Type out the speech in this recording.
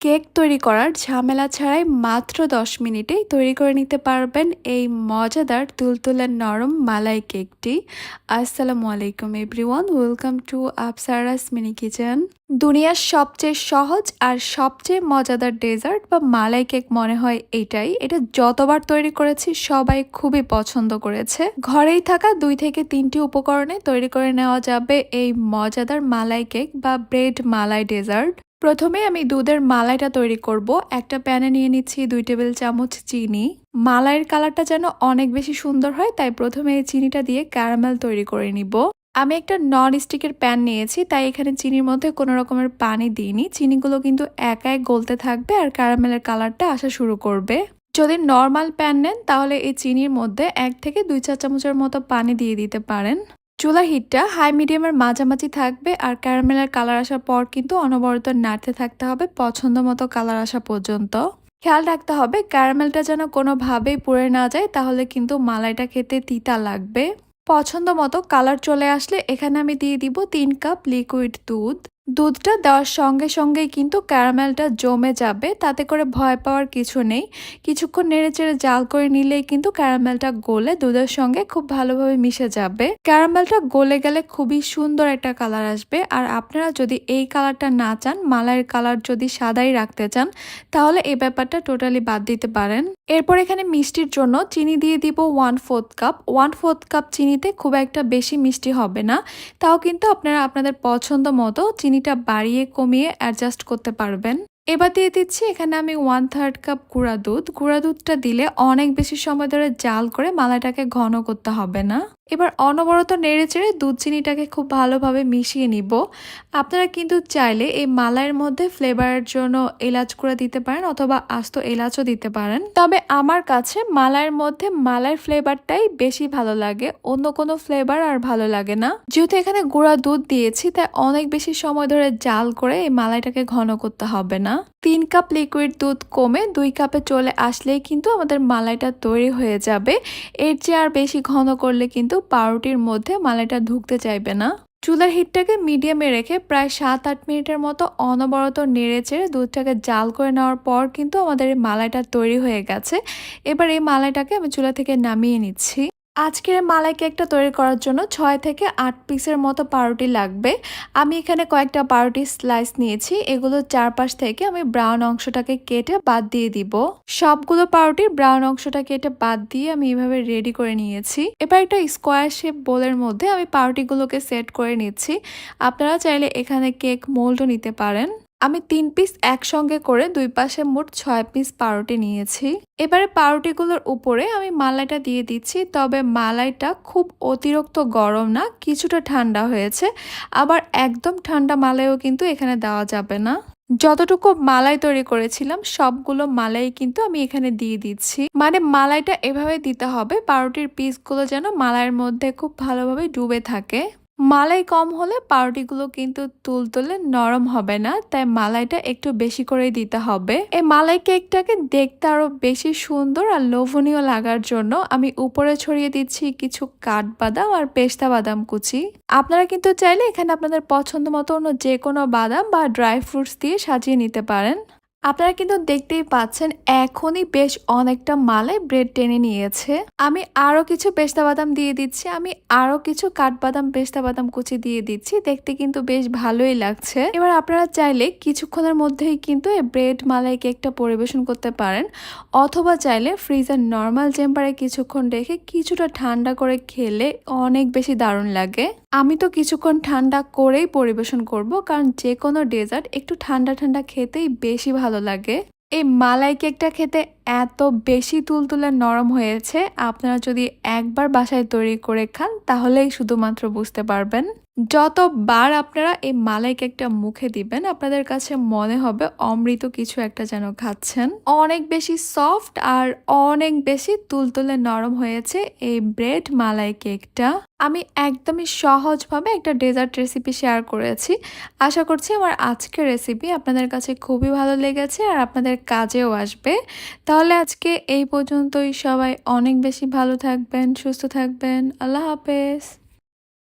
Cake তৈরি করার ঝামেলা ছাড়াই মাত্র ১০ মিনিটেই তৈরি করে নিতে পারবেন এই মজাদার তুলতুলে নরম মালাই কেকটি। আসসালামু আলাইকুম everyone, welcome to Afsara's mini kitchen. দুনিয়ার সবচেয়ে সহজ আর সবচেয়ে মজাদার ডেজার্ট বা মালাই কেক মনে হয় এটাই। এটা যতবার তৈরি করেছি সবাই খুবই পছন্দ করেছে। ঘরেই থাকা ২ থেকে ৩টি উপকরণে তৈরি করে নেওয়া যাবে এই মজাদার মালাই কেক বা ব্রেড মালাই ডেজার্ট। প্রথমে আমি দুধের মালাইটা তৈরি করব। একটা প্যানে নিয়ে নিচ্ছি ২ টেবিল চামচ চিনি। মালাইয়ের কালারটা যেন অনেক বেশি সুন্দর হয়, তাই প্রথমে এই চিনিটা দিয়ে ক্যারামেল তৈরি করে নিব। আমি একটা নন স্টিকের প্যান নিয়েছি, তাই এখানে চিনির মধ্যে কোনো রকমের পানি দিইনি। চিনিগুলো কিন্তু একাই গলতে থাকবে আর ক্যারামেলের কালারটা আসা শুরু করবে। যদি নর্মাল প্যান নেন তাহলে এই চিনির মধ্যে ১ থেকে ২ চা চামচের মতো পানি দিয়ে দিতে পারেন। চুলার হিটটা হাই মিডিয়ামের মাঝামাঝি থাকবে আর ক্যারামেলের কালার আসার পর কিন্তু অনবরত নাড়তে থাকতে হবে পছন্দ মতো কালার আসা পর্যন্ত। খেয়াল রাখতে হবে ক্যারামেলটা যেন কোনোভাবেই পুড়ে না যায়, তাহলে কিন্তু মালাইটা খেতে তিতা লাগবে। পছন্দ মতো কালার চলে আসলে এখানে আমি দিয়ে দিব ৩ কাপ লিকুইড দুধ। দুধটা দেওয়ার সঙ্গে সঙ্গেই কিন্তু ক্যারামেলটা জমে যাবে, তাতে করে ভয় পাওয়ার কিছু নেই। কিছুক্ষণ নেড়েচেড়ে জাল করে নিলেই কিন্তু ক্যারামেলটা গলে দুধের সঙ্গে খুব ভালোভাবে মিশে যাবে। ক্যারামেলটা গলে গেলে খুবই সুন্দর একটা কালার আসবে। আর আপনারা যদি এই কালারটা না চান, মালাইয়ের কালার যদি সাদাই রাখতে চান, তাহলে এই ব্যাপারটা টোটালি বাদ দিতে পারেন। এরপর এখানে মিষ্টির জন্য চিনি দিয়ে দিব 1/4 কাপ। 1/4 কাপ চিনিতে খুব একটা বেশি মিষ্টি হবে না, তাও কিন্তু আপনারা আপনাদের পছন্দ মতো চিনিটা বাড়িয়ে কমিয়ে অ্যাডজাস্ট করতে পারবেন। এবার দিয়ে দিচ্ছি এখানে আমি 1/3 কাপ গুঁড়া দুধ। গুঁড়া দুধটা দিলে অনেক বেশি সময় ধরে জাল করে মালাইটাকে ঘন করতে হবে না। এবার অনবরত নেড়েচেড়ে দুধ চিনিটাকে খুব ভালোভাবে মিশিয়ে নিব। আপনারা কিন্তু চাইলে এই মালাইয়ের মধ্যে ফ্লেভারের জন্য এলাচ গুঁড়া দিতে পারেন অথবা আস্ত এলাচও দিতে পারেন। তবে আমার কাছে মালাইয়ের মধ্যে মালাইয়ের ফ্লেভারটাই বেশি ভালো লাগে, অন্য কোনো ফ্লেভার আর ভালো লাগে না। যেহেতু এখানে গুঁড়া দুধ দিয়েছি, তাই অনেক বেশি সময় ধরে জাল করে এই মালাইটাকে ঘন করতে হবে না। ৩ কাপ লিকুইড দুধ কমে ২ কাপে চলে আসলেই কিন্তু আমাদের মালাইটা তৈরি হয়ে যাবে। এর চেয়ে আর বেশি ঘন করলে কিন্তু পাউরুটির মধ্যে মালাইটা ঢুকতে চাইবে না। চুলার হিটটাকে মিডিয়ামে রেখে প্রায় ৭-৮ মিনিটের মতো অনবরত নেড়েচেড়ে দুধটাকে জাল করে নেওয়ার পর কিন্তু আমাদের এই মালাইটা তৈরি হয়ে গেছে। এবার এই মালাইটাকে আমি চুলা থেকে নামিয়ে নিচ্ছি। আজকের মালাই কেকটা তৈরি করার জন্য ৬ থেকে ৮ পিসের মতো পাউরুটি লাগবে। আমি এখানে কয়েকটা পাউরুটি স্লাইস নিয়েছি। এগুলোর চারপাশ থেকে আমি ব্রাউন অংশটাকে কেটে বাদ দিয়ে দিব। সবগুলো পাউরুটির ব্রাউন অংশটা কেটে বাদ দিয়ে আমি এভাবে রেডি করে নিয়েছি। এবার একটা স্কোয়ার শেপ বোলের মধ্যে আমি পাউরুটিগুলোকে সেট করে নিচ্ছি। আপনারা চাইলে এখানে কেক মোল্ডও নিতে পারেন। আমি ৩ পিস একসঙ্গে করে ২ পাশে মোট ৬ পিস পাউরুটি নিয়েছি। এবারে পাউরুটিগুলোর উপরে আমি মালাইটা দিয়ে দিচ্ছি, তবে মালাইটা খুব অতিরিক্ত গরম না, কিছুটা ঠান্ডা হয়েছে। আবার একদম ঠান্ডা মালাইও কিন্তু এখানে দেওয়া যাবে না। যতটুকু মালাই তৈরি করেছিলাম সবগুলো মালাই কিন্তু আমি এখানে দিয়ে দিচ্ছি। মানে মালাইটা এভাবে দিতে হবে পাউরুটির পিসগুলো যেন মালাইয়ের মধ্যে খুব ভালোভাবে ডুবে থাকে। মালাই কম হলে পাউরুটিগুলো কিন্তু তুলতুলে নরম হবে না, তাই মালাইটা একটু বেশি করেই দিতে হবে। এই মালাই কেকটাকে দেখতে আরো বেশি সুন্দর আর লোভনীয় লাগার জন্য আমি উপরে ছড়িয়ে দিচ্ছি কিছু কাঠবাদাম আর পেস্তা বাদাম কুচি। আপনারা কিন্তু চাইলে এখানে আপনাদের পছন্দ মতো অন্য যে কোনো বাদাম বা ড্রাই ফ্রুটস দিয়ে সাজিয়ে নিতে পারেন। আপনারা কিন্তু দেখতেই পাচ্ছেন এখনই বেশ অনেকটা মালাই ব্রেড টেনে নিয়েছে। আমি আরো কিছু পেস্তা বাদাম দিয়ে দিচ্ছি, আমি আরো কিছু কাঠবাদাম পেস্তা বাদাম কুচি দিয়ে দিচ্ছি। দেখতে কিন্তু বেশ ভালোই লাগছে। এবার আপনারা চাইলে কিছুক্ষণের মধ্যেই কিন্তু এই ব্রেড মালাই কেকটা পরিবেশন করতে পারেন, অথবা চাইলে ফ্রিজের নর্মাল চেম্বারে কিছুক্ষণ রেখে কিছুটা ঠান্ডা করে খেলে অনেক বেশি দারুণ লাগে। আমি তো কিছুক্ষণ ঠান্ডা করেই পরিবেশন করব, কারণ যে কোনো ডেজার্ট একটু ঠান্ডা ঠান্ডা খেতেই বেশি ভালো লাগে। এই মালাই কেকটা খেতে এত বেশি তুলতুলে নরম হয়েছে, আপনারা যদি একবার বাসায় তৈরি করে খান তাহলেই শুধুমাত্র বুঝতে পারবেন। যতবার আপনারা এই মালাই কেকটা মুখে দিবেন আপনাদের কাছে মনে হবে অমৃত কিছু একটা যেন খাচ্ছেন। অনেক বেশি সফট আর অনেক বেশি তুলতুলে নরম হয়েছে এই ব্রেড মালাই কেকটা। আমি একদমই সহজভাবে একটা ডেজার্ট রেসিপি শেয়ার করেছি। আশা করছি আমার আজকের রেসিপি আপনাদের কাছে খুবই ভালো লেগেছে আর আপনাদের কাজেও আসবে। তাহলে আজকে এই পর্যন্তই। সবাই অনেক বেশি ভালো থাকবেন, সুস্থ থাকবেন। আল্লাহ হাফেজ।